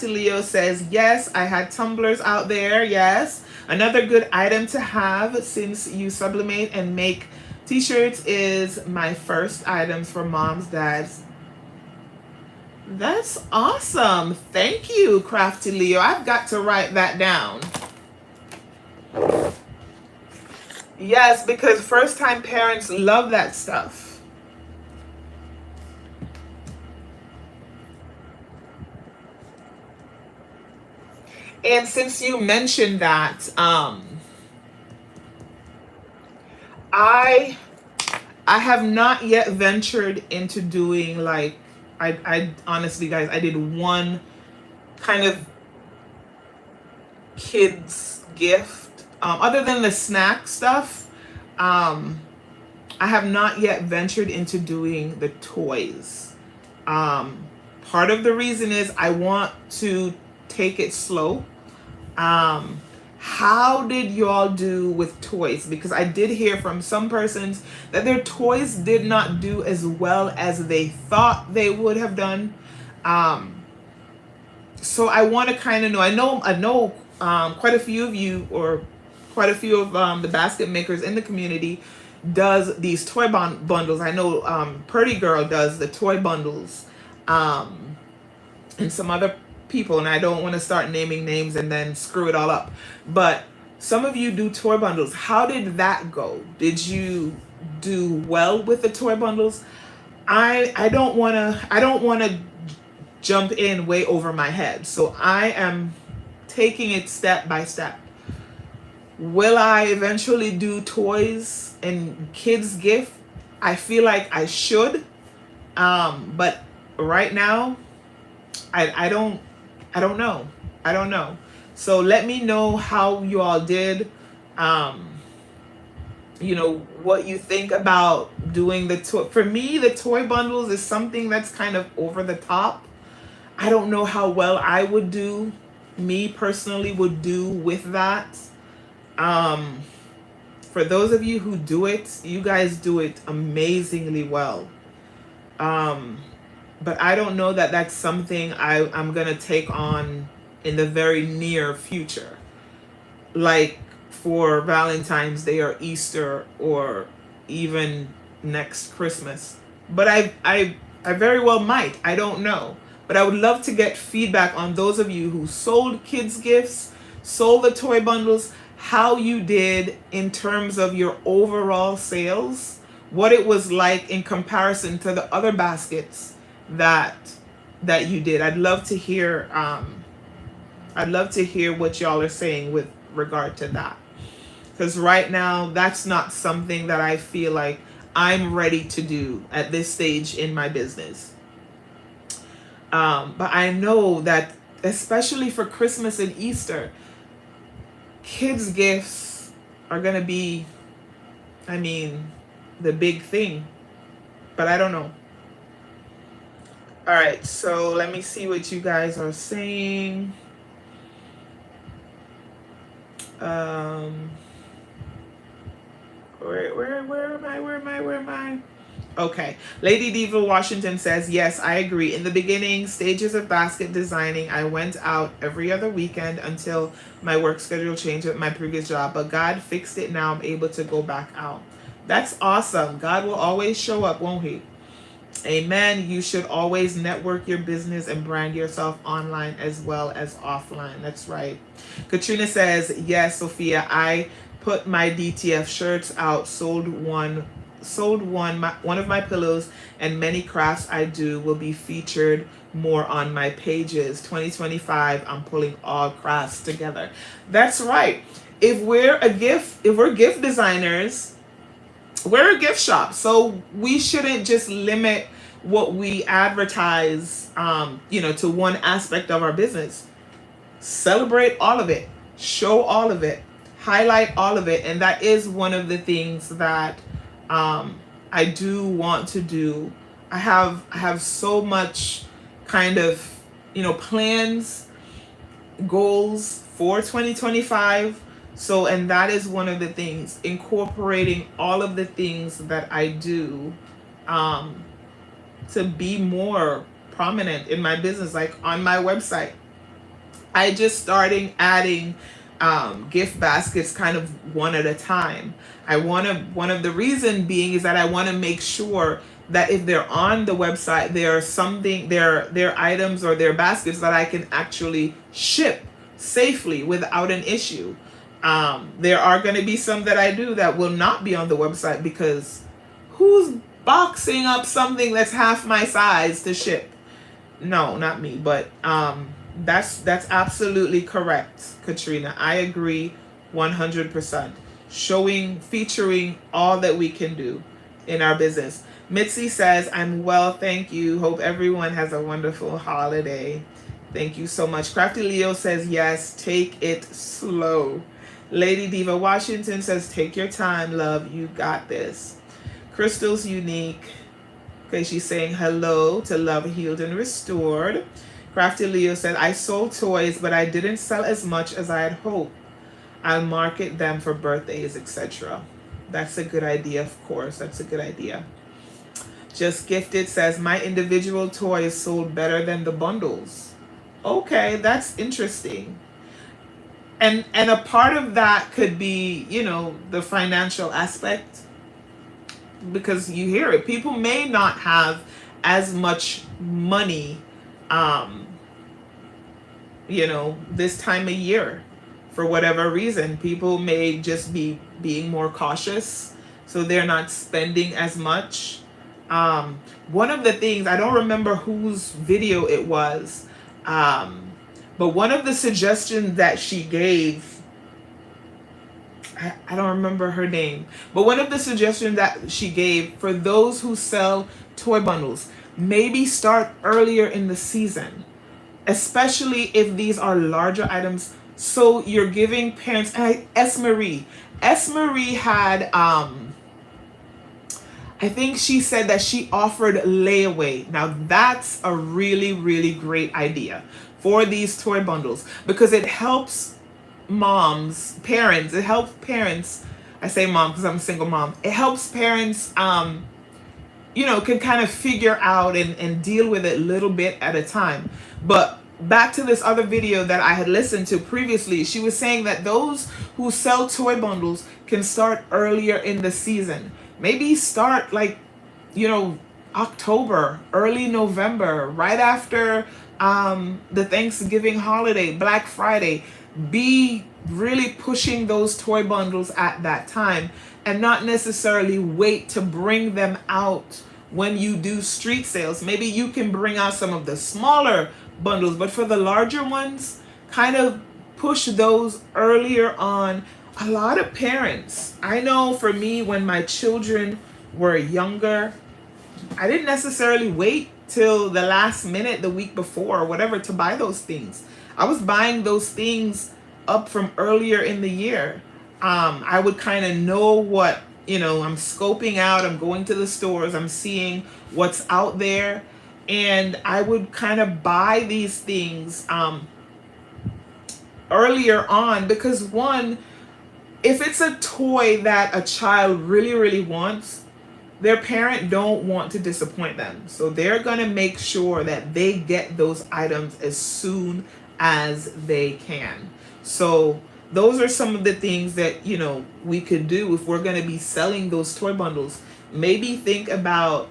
Leo says, yes, I had tumblers out there. Yes. Another good item to have since you sublimate and make t-shirts is my first items for moms, dads. That's awesome. Thank you, Crafty Leo. I've got to write that down. Yes, because first-time parents love that stuff. And since you mentioned that, I have not yet ventured into doing like, I honestly, guys, I did one kind of kids gift, other than the snack stuff. I have not yet ventured into doing the toys. Part of the reason is I want to take it slow. How did y'all do with toys? Because I did hear from some persons that their toys did not do as well as they thought they would have done. So I want to kind of know. I know quite a few of you, or quite a few of the basket makers in the community does these toy bundles. I know Purdy Girl does the toy bundles, um, and some other people, and I don't want to start naming names and then screw it all up. But some of you do toy bundles. How did that go? Did you do well with the toy bundles? I don't want to jump in way over my head. So I am taking it step by step. Will I eventually do toys and kids gift? I feel like I should. But right now I don't I don't know. I don't know. So let me know how you all did. Um, what you think about doing the toy. For me, the toy bundles is something that's kind of over the top. I don't know how well I would do, me personally would do with that. Um, for those of you who do it, you guys do it amazingly well. Um, but I don't know that that's something I'm gonna take on in the very near future, like for Valentine's Day or Easter or even next Christmas. But I very well might. I don't know. But I would love to get feedback on those of you who sold kids gifts, sold the toy bundles, how you did in terms of your overall sales, what it was like in comparison to the other baskets that you did. I'd love to hear what y'all are saying with regard to that. Because right now, that's not something that I feel like I'm ready to do at this stage in my business. But I know that, especially for Christmas and Easter, kids' gifts are going to be, I mean, the big thing. But I don't know. All right, so let me see what you guys are saying. Where am I? Okay. Lady Diva Washington says, yes, I agree. In the beginning stages of basket designing, I went out every other weekend until my work schedule changed with my previous job. But God fixed it. Now I'm able to go back out. That's awesome. God will always show up, won't he? Amen. You should always network your business and brand yourself online as well as offline. That's right. Katrina says, yes, Sophia, I put my DTF shirts out, one of my pillows, and many crafts I do will be featured more on my pages. 2025, I'm pulling all crafts together. That's right. If we're gift designers, we're a gift shop, so we shouldn't just limit what we advertise, to one aspect of our business. Celebrate all of it, show all of it, highlight all of it, and that is one of the things that I do want to do. I have so much kind of plans, goals for 2025. So, and that is one of the things, incorporating all of the things that I do to be more prominent in my business, like on my website. I just starting adding gift baskets kind of one at a time. One of the reason being is that I want to make sure that if they're on the website, there are items or their baskets that I can actually ship safely without an issue. There are going to be some that I do that will not be on the website, because who's boxing up something that's half my size to ship? No, not me. But that's absolutely correct, Katrina. I agree 100%. Featuring all that we can do in our business. Mitzi says, I'm well, thank you. Hope everyone has a wonderful holiday. Thank you so much. Crafty Leo says, yes, take it slow. Lady Diva Washington says, take your time, love. You got this. Crystal's Unique. Okay, she's saying hello to Love Healed and Restored. Crafty Leo said, I sold toys, but I didn't sell as much as I had hoped. I'll market them for birthdays, etc. That's a good idea, of course. That's a good idea. Just Gifted says, my individual toys sold better than the bundles. Okay, that's interesting. And a part of that could be, you know, the financial aspect, because you hear it, people may not have as much money, um you know, this time of year. For whatever reason, people may just be being more cautious, so they're not spending as much. um One of the things, I don't remember whose video it was, um but one of the suggestions that she gave, I don't remember her name, but one of the suggestions that she gave for those who sell toy bundles, maybe start earlier in the season, especially if these are larger items. So you're giving parents, S. Marie had, I think she said that she offered layaway. Now that's a really, really great idea for these toy bundles, because it helps it helps parents. I say mom because I'm a single mom. It helps parents, you know, can kind of figure out and deal with it a little bit at a time. But back to this other video that I had listened to previously, she was saying that those who sell toy bundles can start earlier in the season. Maybe start like, you know, October, early November, right after the Thanksgiving holiday, Black Friday. Be really pushing those toy bundles at that time, and not necessarily wait to bring them out when you do street sales. Maybe you can bring out some of the smaller bundles, but for the larger ones, kind of push those earlier on. A lot of parents, I know for me, when my children were younger, I didn't necessarily wait till the last minute, the week before or whatever, to buy those things. I was buying those things up from earlier in the year. I would kind of know what, you know, I'm scoping out, I'm going to the stores, I'm seeing what's out there, and I would kind of buy these things earlier on, because one, if it's a toy that a child really, really wants, their parent don't want to disappoint them. So they're going to make sure that they get those items as soon as they can. So those are some of the things that, you know, we could do if we're going to be selling those toy bundles. Maybe think about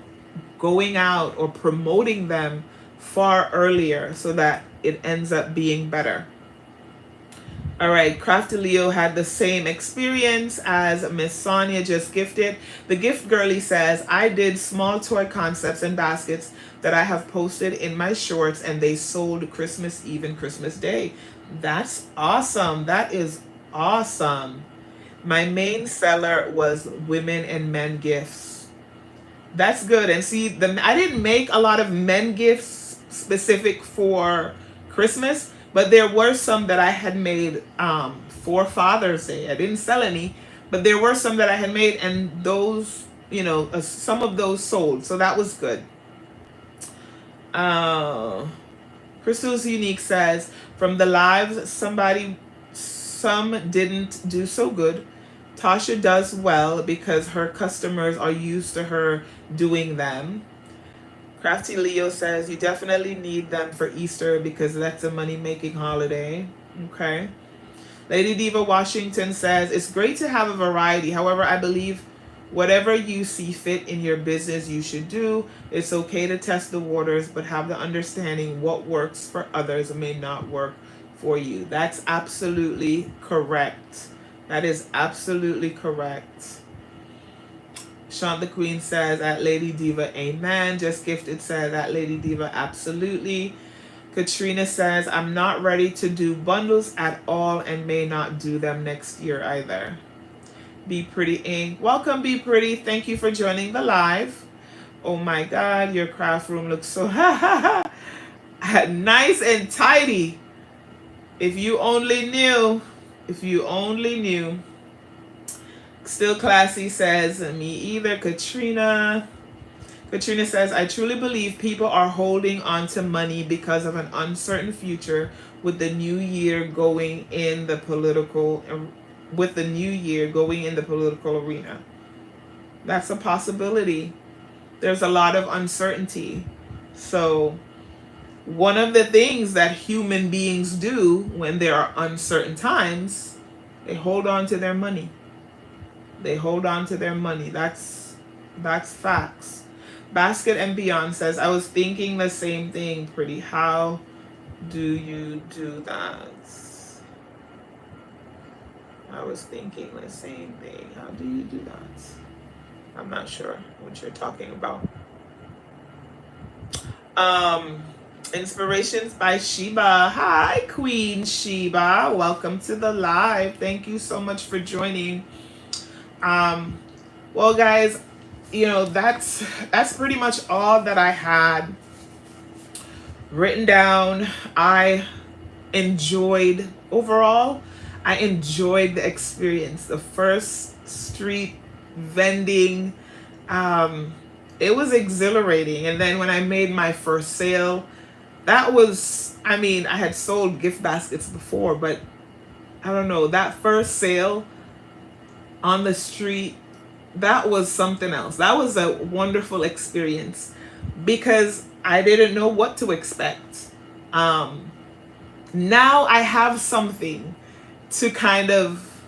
going out or promoting them far earlier so that it ends up being better. All right, Crafty Leo had the same experience as Miss Sonia just gifted. The gift girly says, I did small toy concepts and baskets that I have posted in my shorts, and they sold Christmas Eve and Christmas Day. That's awesome. That is awesome. My main seller was women and men gifts. That's good. And see, I didn't make a lot of men gifts specific for Christmas, but there were some that I had made for Father's Day. I didn't sell any, but there were some that I had made, and those, you know, some of those sold. So that was good. Crystal's Unique says, from the lives, some didn't do so good. Tasha does well because her customers are used to her doing them. Crafty Leo says, you definitely need them for Easter because that's a money-making holiday. Okay. Lady Diva Washington says, it's great to have a variety. However, I believe whatever you see fit in your business, you should do. It's okay to test the waters, but have the understanding what works for others may not work for you. That's absolutely correct. That is absolutely correct. Sean the Queen says, at Lady Diva, amen. Just Gifted says, at Lady Diva, absolutely. Katrina says, I'm not ready to do bundles at all and may not do them next year either. Be Pretty Inc. Welcome, Be Pretty. Thank you for joining the live. Oh my God, your craft room looks so nice and tidy. If you only knew. If you only knew. Still Classy says, me either. Katrina says, I truly believe people are holding on to money because of an uncertain future with the new year going in the political arena. That's a possibility. There's a lot of uncertainty. So one of the things that human beings do when there are uncertain times, they hold on to their money. They hold on to their money. That's facts. Basket and Beyond says, I was thinking the same thing, pretty. How do you do that? I was thinking the same thing. How do you do that? I'm not sure what you're talking about. Inspirations by Sheba. Hi, Queen Sheba. Welcome to the live. Thank you so much for joining. Well, guys, that's pretty much all that I had written down. I enjoyed the experience. The first street vending, it was exhilarating. And then when I made my first sale, that was, I had sold gift baskets before, but I don't know, that first sale on the street, that was something else. That was a wonderful experience because I didn't know what to expect. Now I have something to kind of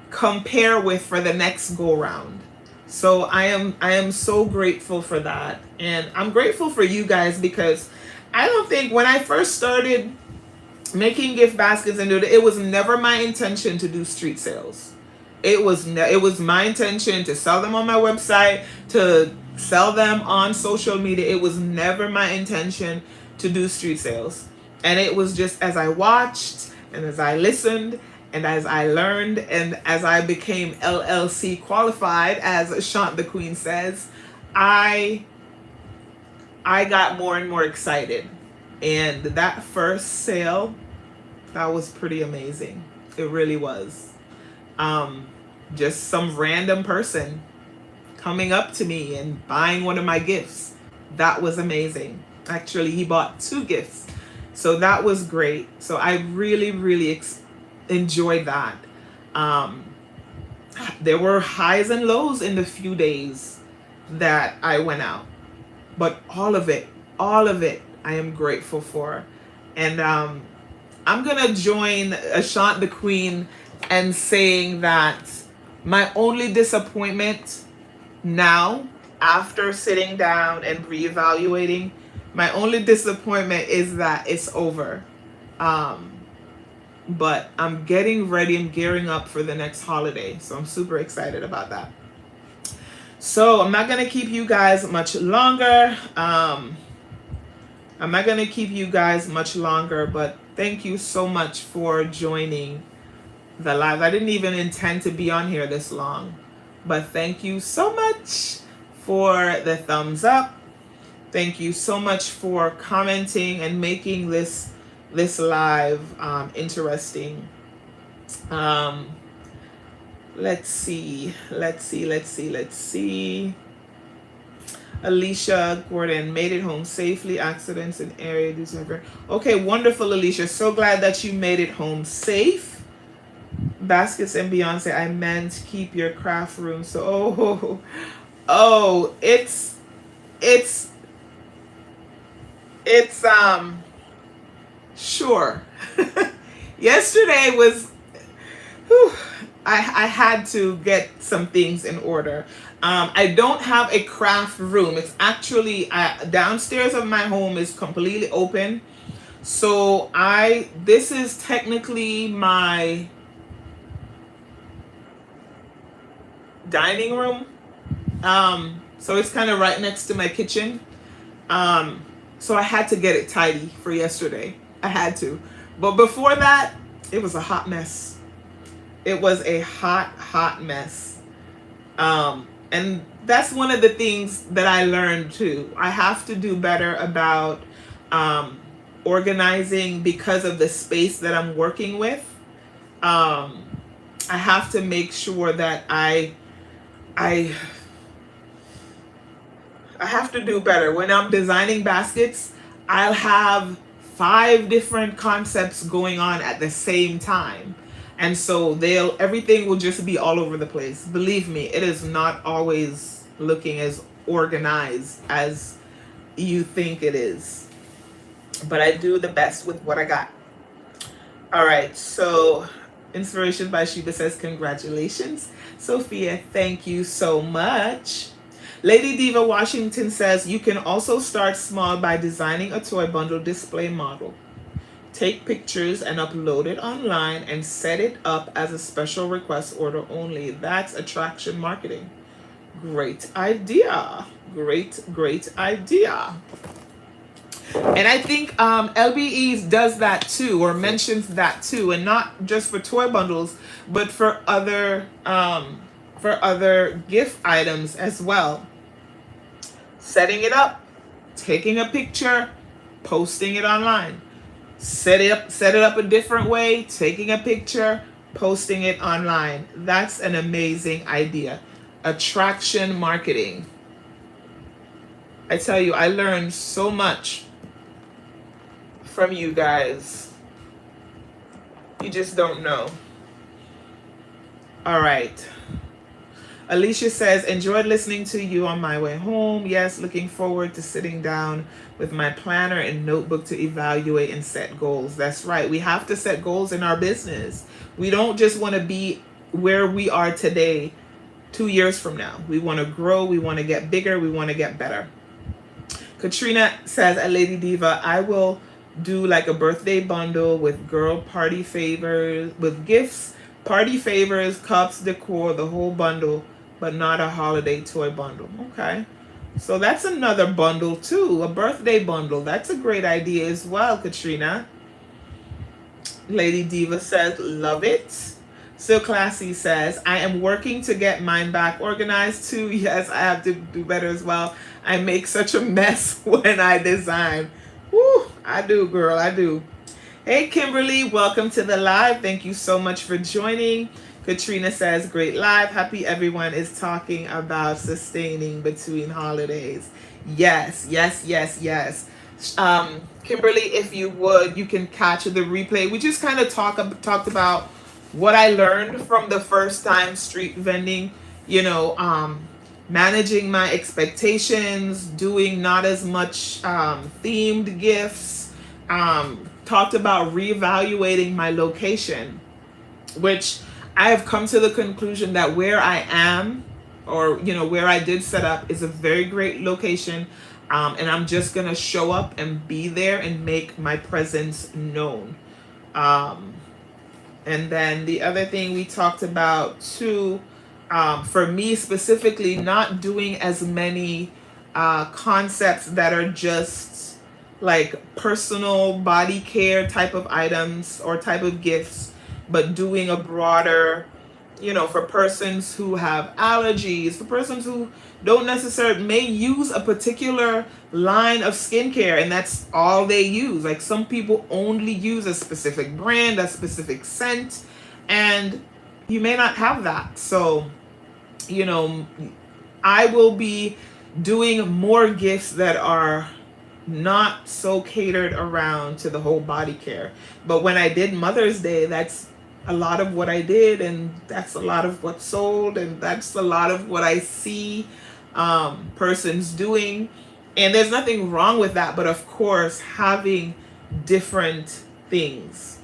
compare with for the next go round. So I am so grateful for that. And I'm grateful for you guys because I don't think when I first started making gift baskets and it was never my intention to do street sales. It was my intention to sell them on my website, to sell them on social media. It was never my intention to do street sales. And it was just as I watched and as I listened and as I learned and as I became LLC qualified, as Shant the Queen says, I got more and more excited. And that first sale, that was pretty amazing. It really was. Just some random person coming up to me and buying one of my gifts. That was amazing. Actually, he bought 2 gifts. So that was great. So I really, really enjoyed that. There were highs and lows in the few days that I went out. But all of it, I am grateful for. And I'm going to join Ashant the Queen and saying that my only disappointment now, after sitting down and reevaluating, my only disappointment is that it's over. But I'm getting ready and gearing up for the next holiday. So I'm super excited about that. So I'm not going to keep you guys much longer. But thank you so much for joining the live. I didn't even intend to be on here this long, but thank you so much for the thumbs up. Thank you so much for commenting and making this live interesting. Let's see. Alicia Gordon made it home safely. Accidents in area. Okay, wonderful, Alicia. So glad that you made it home safe. Baskets and Beyonce, I meant keep your craft room. So it's sure. Yesterday was I had to get some things in order. I don't have a craft room. It's actually downstairs of my home is completely open. So this is technically my dining room. So it's kind of right next to my kitchen. So I had to get it tidy for yesterday. I had to. But before that, it was a hot mess. It was a hot mess. And that's one of the things that I learned too. I have to do better about organizing because of the space that I'm working with. I have to make sure that I have to do better. When I'm designing baskets, I'll have 5 different concepts going on at the same time. And so everything will just be all over the place. Believe me, it is not always looking as organized as you think it is. but I do the best with what I got. All right, so Inspiration by Sheba says, congratulations. Sophia, thank you so much. Lady Diva Washington says, you can also start small by designing a toy bundle display model. Take pictures and upload it online and set it up as a special request order only. That's attraction marketing. Great idea. Great idea. And I think LBE's does that too, or mentions that too, and not just for toy bundles, but for other gift items as well. Setting it up, taking a picture, posting it online. Set it up a different way, taking a picture, posting it online. That's an amazing idea. Attraction marketing. I tell you, I learned so much from you guys. You just don't know. All right. Alicia says, enjoyed listening to you on my way home. Yes, looking forward to sitting down with my planner and notebook to evaluate and set goals. That's right. We have to set goals in our business. We don't just want to be where we are today 2 years from now. We want to grow. We want to get bigger. We want to get better. Katrina says, at Lady Diva, I will do like a birthday bundle with girl party favors, with gifts, party favors, cups, decor, the whole bundle, but not a holiday toy bundle. Okay. So that's another bundle too, a birthday bundle. That's a great idea as well, Katrina. Lady Diva says, love it. So Classy says, I am working to get mine back organized too. Yes, I have to do better as well. I make such a mess when I design. Woo, I do, girl, I do. Hey, Kimberly, welcome to the live. Thank you so much for joining. Katrina says, great live. Happy everyone is talking about sustaining between holidays. Yes. Kimberly, if you would, you can catch the replay. We just kind of talked about what I learned from the first time street vending, managing my expectations, doing not as much themed gifts, talked about reevaluating my location, which I have come to the conclusion that where I am, or where I did set up, is a very great location, and I'm just gonna show up and be there and make my presence known. And then the other thing we talked about too, for me specifically, not doing as many concepts that are just like personal body care type of items or type of gifts, but doing a broader, for persons who have allergies, for persons who don't necessarily may use a particular line of skincare and that's all they use. Like some people only use a specific brand, a specific scent, and you may not have that. So, I will be doing more gifts that are not so catered around to the whole body care. But when I did Mother's Day, that's a lot of what I did, and that's a lot of what sold, and that's a lot of what I see persons doing. And there's nothing wrong with that, but of course, having different things.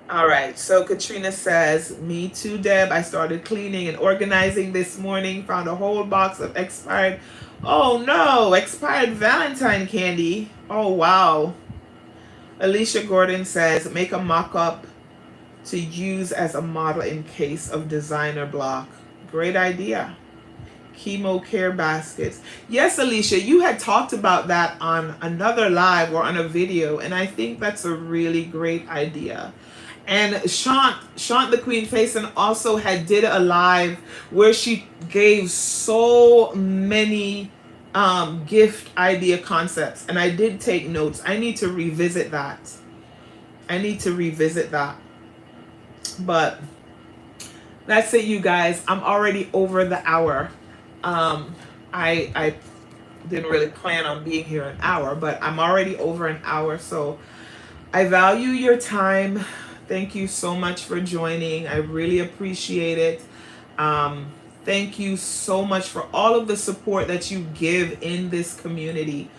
All right, so Katrina says, me too, Deb. I started cleaning and organizing this morning, found a whole box of expired, oh no, expired Valentine candy. Oh, wow. Alicia Gordon says, make a mock-up to use as a model in case of designer block. Great idea. Chemo care baskets. Yes, Alicia, you had talked about that on another live or on a video, and I think that's a really great idea. And Shant the Queen Faison also did a live where she gave so many gift idea concepts, and I did take notes. I need to revisit that. But that's it, you guys. I'm already over the hour. I didn't really plan on being here an hour, but I'm already over an hour, so I value your time. Thank you so much for joining. I really appreciate it. Thank you so much for all of the support that you give in this community.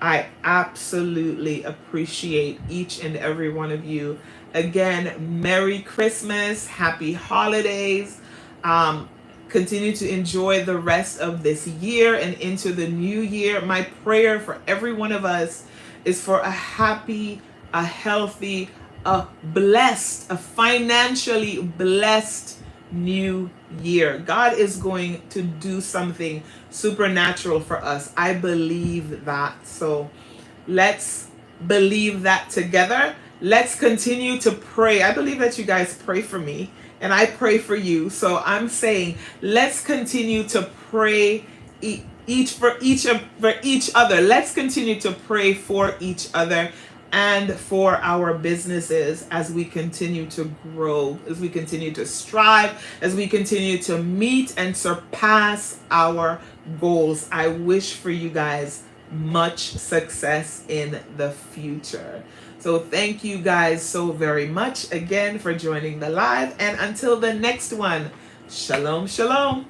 I absolutely appreciate each and every one of you. Again, Merry Christmas, Happy Holidays. Um, Continue to enjoy the rest of this year and into the new year. My prayer for every one of us is for a happy, a healthy, a blessed, a financially blessed new year. God is going to do something supernatural for us. I believe that. So let's believe that together. Let's continue to pray. I believe that you guys pray for me and I pray for you. So I'm saying let's continue to pray for each other. Let's continue to pray for each other and for our businesses as we continue to grow, as we continue to strive, as we continue to meet and surpass our goals. I wish for you guys much success in the future. So thank you guys so very much again for joining the live, and until the next one, shalom, shalom.